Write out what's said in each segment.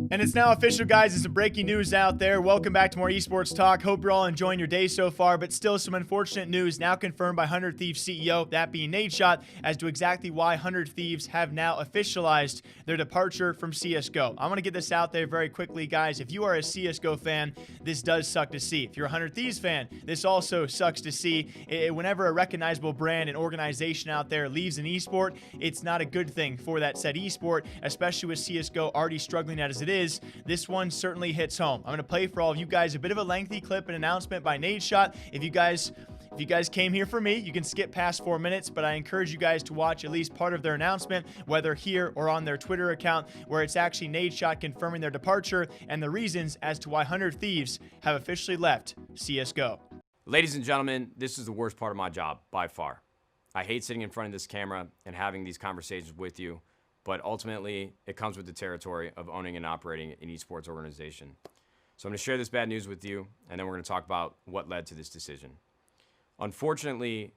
And it's now official, guys. It's some breaking news out there. Welcome back to more esports talk. Hope you're all enjoying your day so far, but still some unfortunate news now confirmed by 100 Thieves CEO, that being Nadeshot, as to exactly why 100 Thieves have now officialized their departure from CSGO. I want to get this out there very quickly, guys. If you are a CSGO fan, this does suck to see. If you're a 100 Thieves fan, this also sucks to see. Whenever a recognizable brand and organization out there leaves an esport, it's not a good thing for that said esport, especially with CSGO already struggling as it is. This one certainly hits home. I'm going to play for all of you guys a bit of a lengthy clip and announcement by Nadeshot. If you guys came here for me, you can skip past 4 minutes, but I encourage you guys to watch at least part of their announcement, whether here or on their Twitter account, where it's actually Nadeshot confirming their departure and the reasons as to why 100 Thieves have officially left CSGO. Ladies and gentlemen, this is the worst part of my job, by far. I hate sitting in front of this camera and having these conversations with you, but ultimately, it comes with the territory of owning and operating an esports organization. So I'm going to share this bad news with you, and then we're going to talk about what led to this decision. Unfortunately,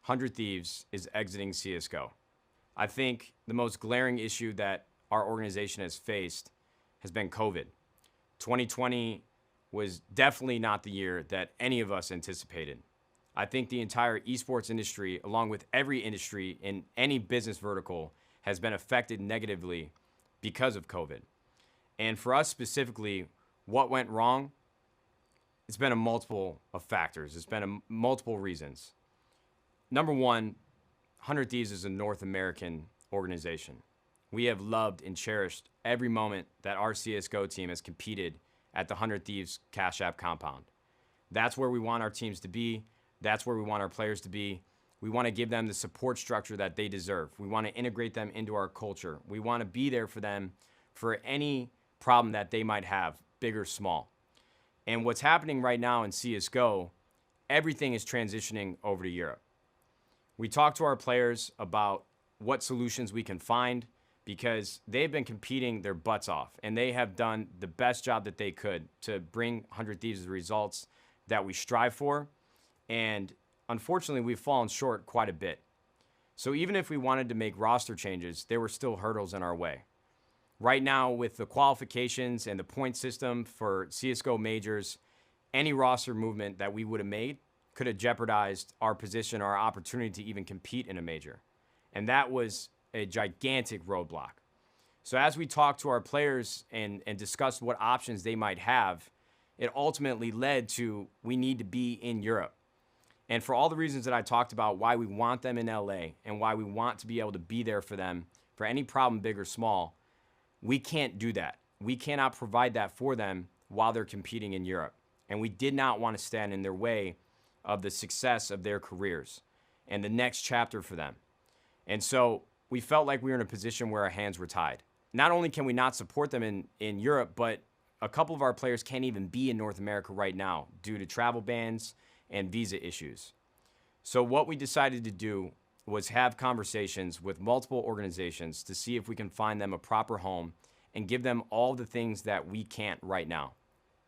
100 Thieves is exiting CSGO. I think the most glaring issue that our organization has faced has been COVID. 2020 was definitely not the year that any of us anticipated. I think the entire esports industry, along with every industry in any business vertical, has been affected negatively because of COVID. And for us specifically, what went wrong? It's been a multiple of factors. It's been a multiple reasons. Number one, 100 Thieves is a North American organization. We have loved and cherished every moment that our CSGO team has competed at the 100 Thieves Cash App compound. That's where we want our teams to be. That's where we want our players to be. We want to give them the support structure that they deserve. We want to integrate them into our culture. We want to be there for them for any problem that they might have, big or small. And what's happening right now in CSGO, everything is transitioning over to Europe. We talk to our players about what solutions we can find because they've been competing their butts off and they have done the best job that they could to bring 100 Thieves the results that we strive for. And unfortunately, we've fallen short quite a bit. So even if we wanted to make roster changes, there were still hurdles in our way. Right now, with the qualifications and the point system for CSGO majors, any roster movement that we would have made could have jeopardized our position, our opportunity to even compete in a major. And that was a gigantic roadblock. So as we talked to our players and discussed what options they might have, it ultimately led to we need to be in Europe. And for all the reasons that I talked about, why we want them in LA and why we want to be able to be there for them for any problem, big or small, we can't do that. We cannot provide that for them while they're competing in Europe. And we did not want to stand in their way of the success of their careers and the next chapter for them. And so we felt like we were in a position where our hands were tied. Not only can we not support them in Europe, but a couple of our players can't even be in North America right now due to travel bans and visa issues. So what we decided to do was have conversations with multiple organizations to see if we can find them a proper home and give them all the things that we can't right now.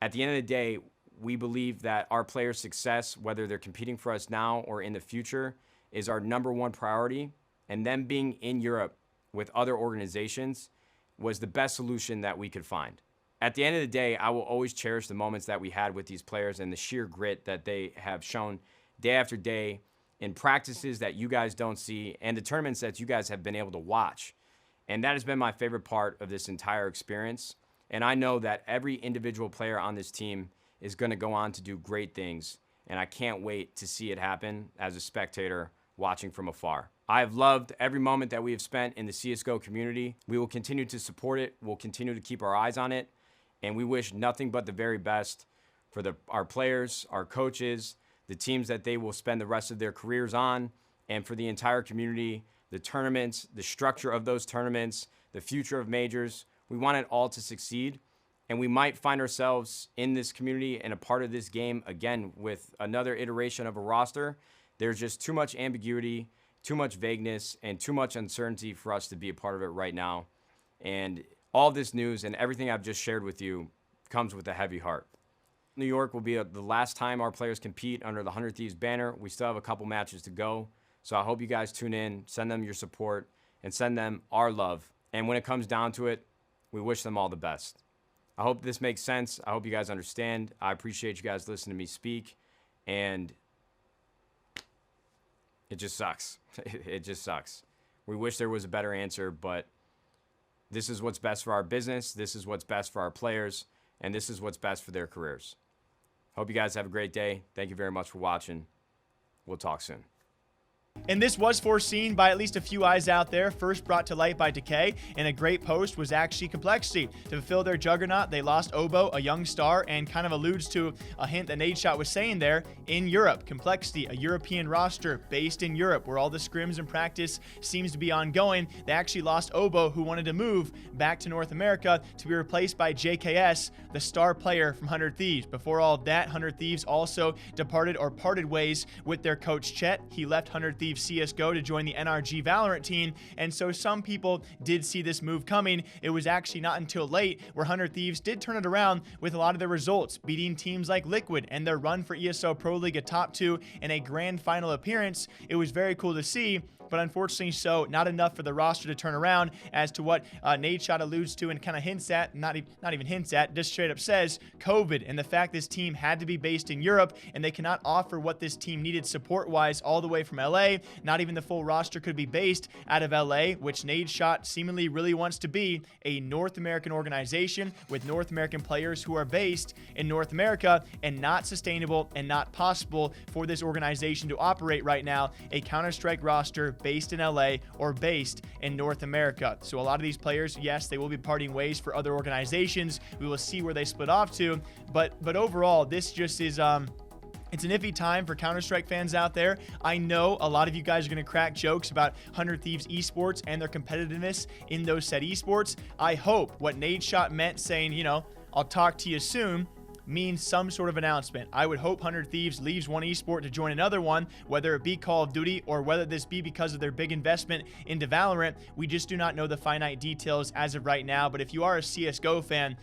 At the end of the day, we believe that our players' success, whether they're competing for us now or in the future, is our number one priority. And them being in Europe with other organizations was the best solution that we could find. At the end of the day, I will always cherish the moments that we had with these players and the sheer grit that they have shown day after day in practices that you guys don't see and the tournaments that you guys have been able to watch. And that has been my favorite part of this entire experience. And I know that every individual player on this team is going to go on to do great things. And I can't wait to see it happen as a spectator watching from afar. I have loved every moment that we have spent in the CSGO community. We will continue to support it. We'll continue to keep our eyes on it. And we wish nothing but the very best for our players, our coaches, the teams that they will spend the rest of their careers on, and for the entire community, the tournaments, the structure of those tournaments, the future of majors. We want it all to succeed. And we might find ourselves in this community and a part of this game again with another iteration of a roster. There's just too much ambiguity, too much vagueness, and too much uncertainty for us to be a part of it right now. And all this news and everything I've just shared with you comes with a heavy heart. New York will be the last time our players compete under the 100 Thieves banner. We still have a couple matches to go. So I hope you guys tune in, send them your support, and send them our love. And when it comes down to it, We wish them all the best. I hope this makes sense. I hope you guys understand. I appreciate you guys listening to me speak. And it just sucks. It just sucks. We wish there was a better answer, but this is what's best for our business. This is what's best for our players. And this is what's best for their careers. Hope you guys have a great day. Thank you very much for watching. We'll talk soon. And this was foreseen by at least a few eyes out there, first brought to light by Decay, and a great post was actually Complexity. To fulfill their juggernaut, they lost Obo, a young star, and kind of alludes to a hint that Nadeshot was saying there, in Europe. Complexity, a European roster based in Europe, where all the scrims and practice seems to be ongoing. They actually lost Obo, who wanted to move back to North America to be replaced by JKS, the star player from 100 Thieves. Before all of that, 100 Thieves also departed or parted ways with their coach Chet. He left 100 Thieves CSGO to join the NRG Valorant team, and so some people did see this move coming. It was actually not until late where 100 Thieves did turn it around with a lot of their results, beating teams like Liquid and their run for ESO Pro League, a top 2 in a grand final appearance. It was very cool to see, but unfortunately so not enough for the roster to turn around, as to what Nadeshot alludes to and kind of hints at, not even hints at, just straight up says, COVID, and the fact this team had to be based in Europe, and they cannot offer what this team needed support-wise all the way from LA. Not even the full roster could be based out of LA, which Nadeshot seemingly really wants to be a North American organization with North American players who are based in North America, and not sustainable and not possible for this organization to operate right now, a Counter-Strike roster based in LA or based in North America. So a lot of these players, yes, they will be parting ways for other organizations. We will see where they split off to, but overall, this just is it's an iffy time for Counter-Strike fans out there. I know a lot of you guys are going to crack jokes about 100 Thieves Esports and their competitiveness in those said esports. I hope what Nadeshot meant saying, you know, I'll talk to you soon, means some sort of announcement. I would hope 100 Thieves leaves one esport to join another one, whether it be Call of Duty or whether this be because of their big investment into Valorant. We just do not know the finite details as of right now, but if you are a CSGO fan,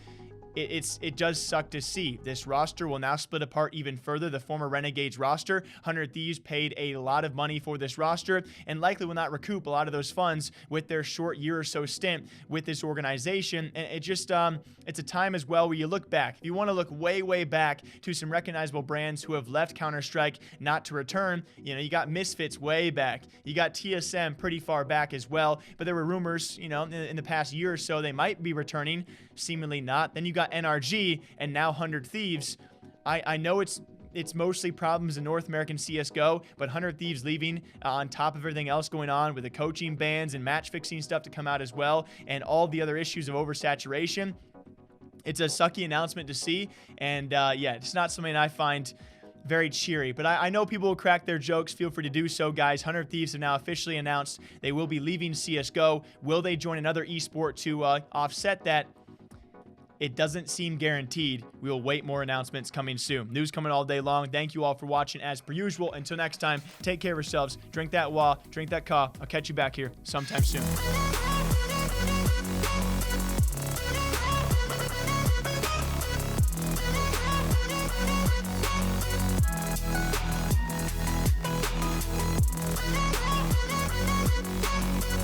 it does suck to see. This roster will now split apart even further. The former Renegades roster, 100 Thieves paid a lot of money for this roster and likely will not recoup a lot of those funds with their short year or so stint with this organization. And it just, it's a time as well where you look back. If you want to look way, way back to some recognizable brands who have left Counter-Strike not to return, you know, you got Misfits way back. You got TSM pretty far back as well. But there were rumors, you know, in the past year or so they might be returning, seemingly not. Then you got NRG and now 100 Thieves. I know it's mostly problems in North American CSGO, but 100 Thieves leaving on top of everything else going on with the coaching bans and match fixing stuff to come out as well, and all the other issues of oversaturation. It's a sucky announcement to see, and yeah, it's not something I find very cheery, but I know people will crack their jokes. Feel free to do so, guys. 100 Thieves have now officially announced they will be leaving CSGO. Will they join another esport to offset that? It doesn't seem guaranteed. We will wait. More announcements coming soon. News coming all day long. Thank you all for watching as per usual. Until next time, take care of yourselves. Drink that wa, drink that ka. I'll catch you back here sometime soon.